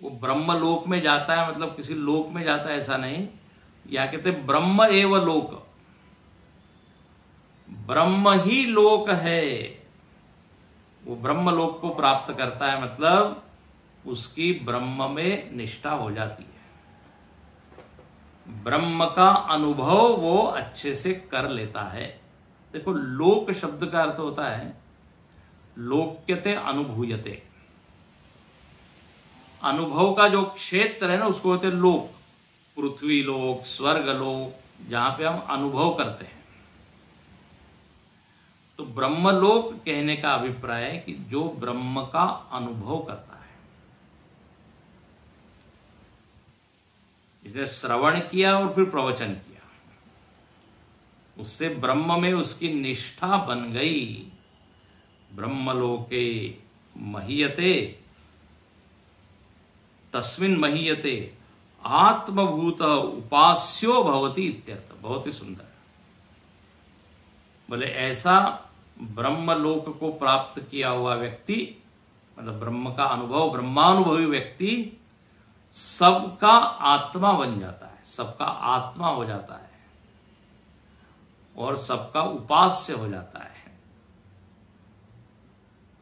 वो ब्रह्मलोक में जाता है, मतलब किसी लोक में जाता है ऐसा नहीं। या कहते ब्रह्म एव लोक, ब्रह्म ही लोक है। वो ब्रह्म लोक को प्राप्त करता है, मतलब उसकी ब्रह्म में निष्ठा हो जाती है। ब्रह्म का अनुभव वो अच्छे से कर लेता है। देखो, लोक शब्द का अर्थ होता है लोक्यते अनुभूयते। अनुभव का जो क्षेत्र है ना, उसको होते लोक। पृथ्वी लोक, स्वर्ग लोक, जहां पे हम अनुभव करते हैं। तो ब्रह्मलोक कहने का अभिप्राय है कि जो ब्रह्म का अनुभव करता है। इसने श्रवण किया और फिर प्रवचन किया, उससे ब्रह्म में उसकी निष्ठा बन गई। ब्रह्मलोके महीयते तस्मिन् महीयते आत्मभूत उपास्यो भवति इत्यर्थ। बहुत ही सुंदर। बोले ऐसा ब्रह्मलोक को प्राप्त किया हुआ व्यक्ति, मतलब ब्रह्म का अनुभव, ब्रह्मानुभवी व्यक्ति सबका आत्मा बन जाता है, सबका आत्मा हो जाता है और सबका उपास्य हो जाता है।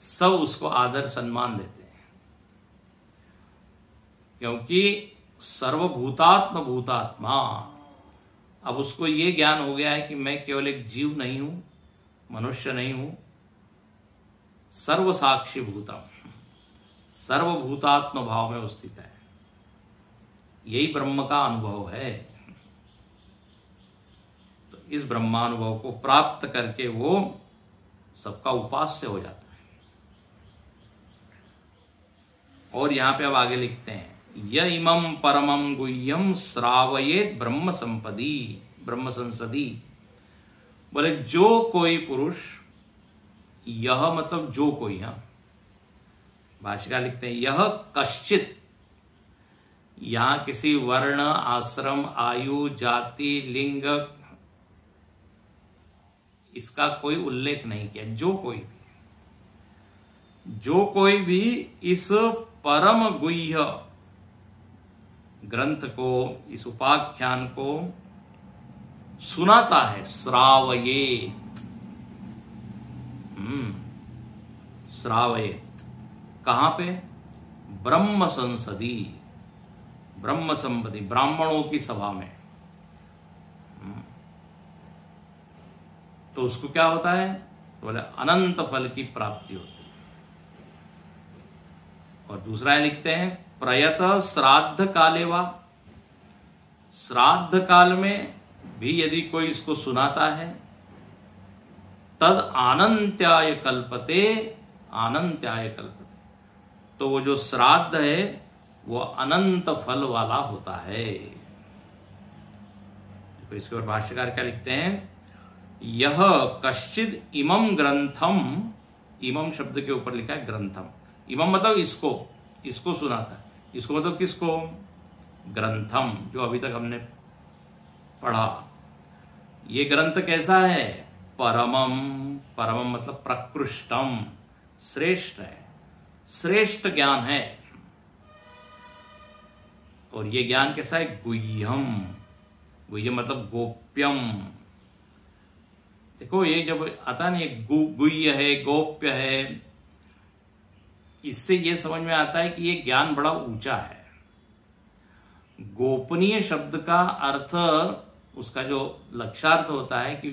सब उसको आदर सम्मान देते हैं, क्योंकि सर्वभूतात्म भूतात्मा। अब उसको ये ज्ञान हो गया है कि मैं केवल एक जीव नहीं हूं, मनुष्य नहीं हूं, सर्वसाक्षी भूतम, सर्वभूतात्म भाव में स्थित है। यही ब्रह्म का अनुभव है। तो इस ब्रह्मानुभव को प्राप्त करके वो सबका उपास्य हो जाता है। और यहां पे अब आगे लिखते हैं य इमं परमं गुह्यं श्रावयेत ब्रह्म संपदी, ब्रह्म संसदी। बोले जो कोई पुरुष, यह मतलब जो कोई, हाँ, भाष्यकार लिखते हैं यह कश्चित, यहां किसी वर्ण, आश्रम, आयु, जाति, लिंग, इसका कोई उल्लेख नहीं किया। जो कोई भी इस परम गुह्य ग्रंथ को, इस उपाख्यान को सुनाता है, श्रावयेत, श्रावयेत, कहां पे? ब्रह्म संसदी, ब्रह्म संपदी, ब्राह्मणों की सभा में। तो उसको क्या होता है? तो बोले अनंत फल की प्राप्ति होती है। और दूसरा लिखते हैं प्रयत श्राद्ध काले वा, श्राद्ध काल में भी यदि कोई इसको सुनाता है, तद आनंत्याय कल्पते, आनंत्याय कल्पते। तो वो जो श्राद्ध है वो अनंत फल वाला होता है। तो इसके ऊपर भाष्यकार क्या लिखते हैं? यह कश्चिद इमं ग्रंथम, इमं शब्द के ऊपर लिखा है ग्रंथम। इमं मतलब इसको सुनाता है। इसको मतलब किसको? ग्रंथम, जो अभी तक हमने पढ़ा। ये ग्रंथ कैसा है? परमम, परमम मतलब प्रकृष्टम, श्रेष्ठ है, श्रेष्ठ ज्ञान है। और ये ज्ञान कैसा है? गुह्यम, गुह्यम मतलब गोप्यम। देखो ये जब आता है ना, गुह्य है, गोप्य है, इससे ये समझ में आता है कि ये ज्ञान बड़ा ऊंचा है। गोपनीय शब्द का अर्थ, उसका जो लक्षार्थ होता है कि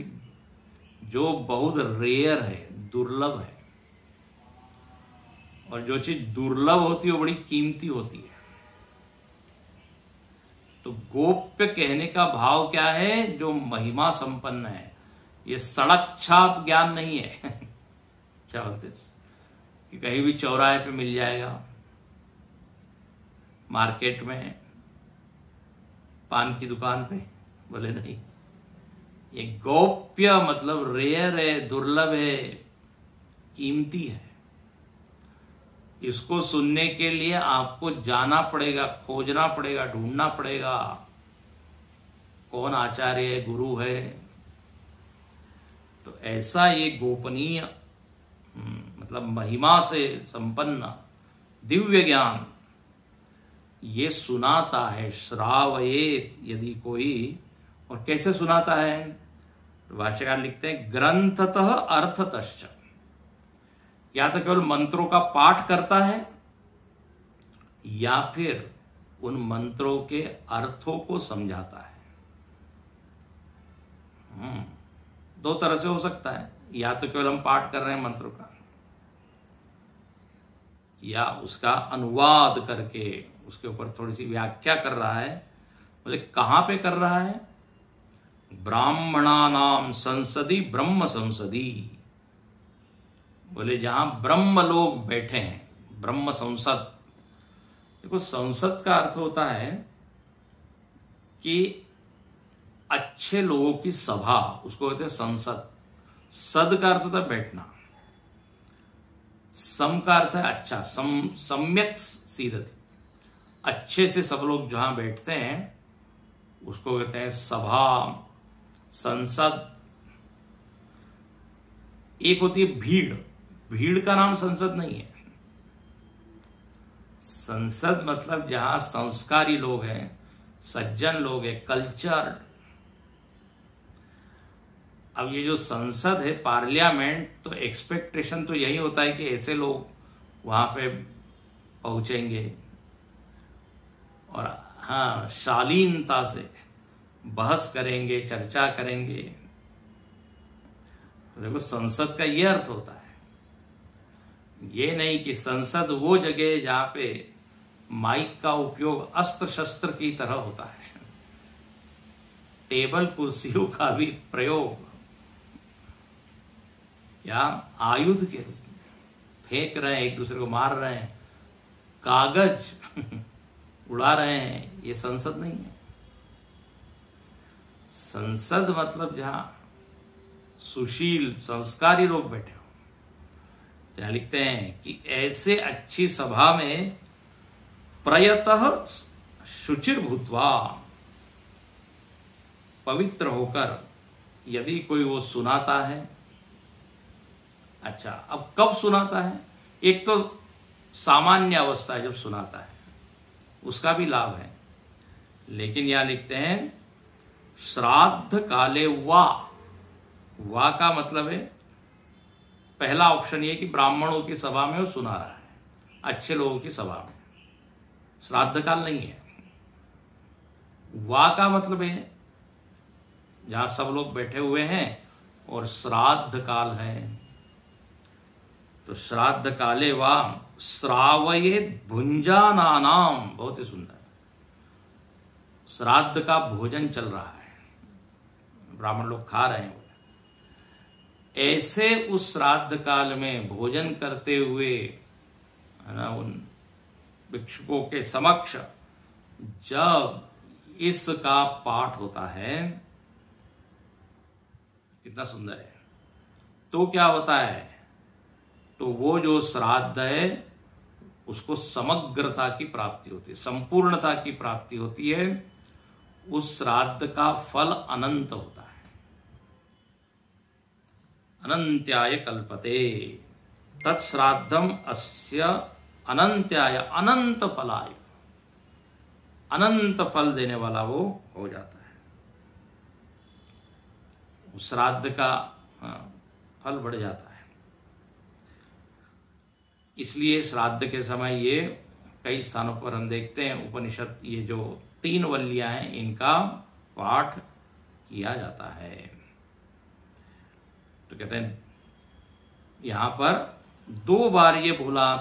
जो बहुत रेयर है, दुर्लभ है। और जो चीज दुर्लभ होती है वो बड़ी कीमती होती है। तो गोप्य कहने का भाव क्या है? जो महिमा संपन्न है। ये सड़क छाप ज्ञान नहीं है क्या बोलते कि कहीं भी चौराहे पे मिल जाएगा, मार्केट में, पान की दुकान पे, बोले नहीं। ये गोप्य मतलब रेयर है, दुर्लभ है, कीमती है। इसको सुनने के लिए आपको जाना पड़ेगा, खोजना पड़ेगा, ढूंढना पड़ेगा कौन आचार्य है, गुरु है। तो ऐसा ये गोपनीय मतलब महिमा से संपन्न दिव्य ज्ञान ये सुनाता है। श्रावयेत यदि कोई, और कैसे सुनाता है? भाष्यकार लिखते हैं ग्रंथतः अर्थतश्च, या तो केवल मंत्रों का पाठ करता है या फिर उन मंत्रों के अर्थों को समझाता है। दो तरह से हो सकता है, या तो केवल हम पाठ कर रहे हैं मंत्रों का, या उसका अनुवाद करके उसके ऊपर थोड़ी सी व्याख्या कर रहा है। बोले कहां पे कर रहा है? ब्राह्मणानाम संसदी ब्रह्म संसदी, बोले जहां ब्रह्म लोग बैठे हैं, ब्रह्म संसद। देखो संसद का अर्थ होता है कि अच्छे लोगों की सभा, उसको कहते हैं संसद। सद का अर्थ होता है बैठना, सम का अर्थ है अच्छा, सम्यक सीदति, अच्छे से सब लोग जहां बैठते हैं उसको कहते हैं सभा, संसद। एक होती है भीड़, भीड़ का नाम संसद नहीं है। संसद मतलब जहां संस्कारी लोग हैं, सज्जन लोग हैं, कल्चर। अब ये जो संसद है, पार्लियामेंट, तो एक्सपेक्टेशन तो यही होता है कि ऐसे लोग वहां पे पहुंचेंगे और हाँ शालीनता से बहस करेंगे, चर्चा करेंगे। तो देखो संसद का ये अर्थ होता है, ये नहीं कि संसद वो जगह जहां पे माइक का उपयोग अस्त्र शस्त्र की तरह होता है, टेबल कुर्सियों का भी प्रयोग या आयुध के रूप में फेंक रहे हैं, एक दूसरे को मार रहे हैं, कागज उड़ा रहे हैं, ये संसद नहीं है। संसद मतलब जहां सुशील संस्कारी लोग बैठे हो। जहां लिखते हैं कि ऐसे अच्छी सभा में प्रयतः शुचिर भूत्वा, पवित्र होकर यदि कोई वो सुनाता है। अच्छा, अब कब सुनाता है? एक तो सामान्य अवस्था है जब सुनाता है, उसका भी लाभ है, लेकिन यहां लिखते हैं श्राद्ध काले वा का मतलब है पहला ऑप्शन ये कि ब्राह्मणों की सभा में वो सुना रहा है, अच्छे लोगों की सभा में। श्राद्ध काल नहीं है। वा का मतलब है जहां सब लोग बैठे हुए हैं और श्राद्ध काल है। तो श्राद्ध काले वा श्रावयेत भुंजानानाम, बहुत ही सुंदर। श्राद्ध का भोजन चल रहा है, ब्राह्मण लोग खा रहे हैं। ऐसे उस श्राद्ध काल में भोजन करते हुए, है ना, उन भिक्षुकों के समक्ष जब इसका पाठ होता है, कितना सुंदर है। तो क्या होता है? तो वो जो श्राद्ध है उसको समग्रता की प्राप्ति होती है, संपूर्णता की प्राप्ति होती है। उस श्राद्ध का फल अनंत होता है। अनंत्याय कल्पते तत्श्राद्धम अस्य अनंत्याय, अनंत फलाय, अनंत फल देने वाला वो हो जाता है। उस श्राद्ध का फल बढ़ जाता है। इसलिए श्राद्ध के समय ये कई स्थानों पर हम देखते हैं उपनिषद, ये जो 3 वल्लियां हैं इनका पाठ किया जाता है। तो कहते हैं यहां पर 2 बार ये बोला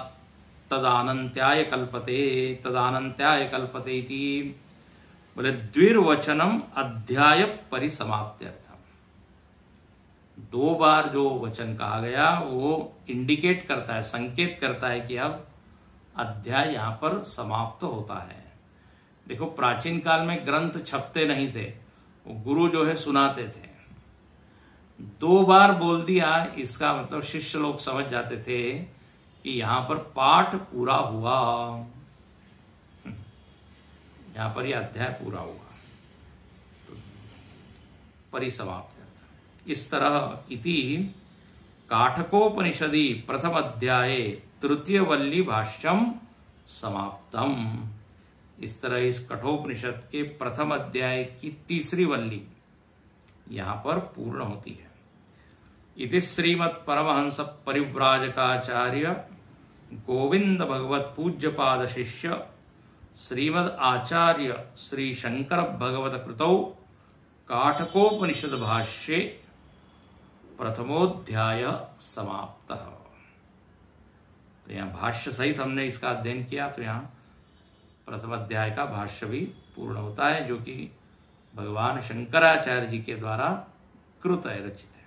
तदानंत्याय कल्पते, तदानंत्याय कल्पते इति बोले द्विर्वचनम अध्याय परिसमाप्त्यर्थम। दो बार जो वचन कहा गया वो इंडिकेट करता है, संकेत करता है कि अब अध्याय यहां पर समाप्त होता है। देखो प्राचीन काल में ग्रंथ छपते नहीं थे, वो गुरु जो है सुनाते थे। दो बार बोल दिया इसका मतलब शिष्य लोग समझ जाते थे कि यहां पर पाठ पूरा हुआ, यहां पर यह अध्याय पूरा हुआ, तो परिसमाप्त। इस तरह इति काठकोपनिषदि प्रथम अध्याये तृतीय वल्ली भाष्यम समाप्तम। इस तरह इस कठोपनिषद के प्रथम अध्याय की तीसरी वल्ली यहां पर पूर्ण होती है। इति श्रीमत् परमहंस परिव्राजकाचार्य गोविंद भगवत पूज्यपाद शिष्य श्रीमद आचार्य श्री शंकर भगवत कृतौ काठकोपनिषद भाष्ये प्रथमोध्याय समाप्त। तो यहाँ भाष्य सहित हमने इसका अध्ययन किया, तो यहाँ प्रथम अध्याय का भाष्य भी पूर्ण होता है, जो कि भगवान शंकराचार्य जी के द्वारा कृत है, रचित है।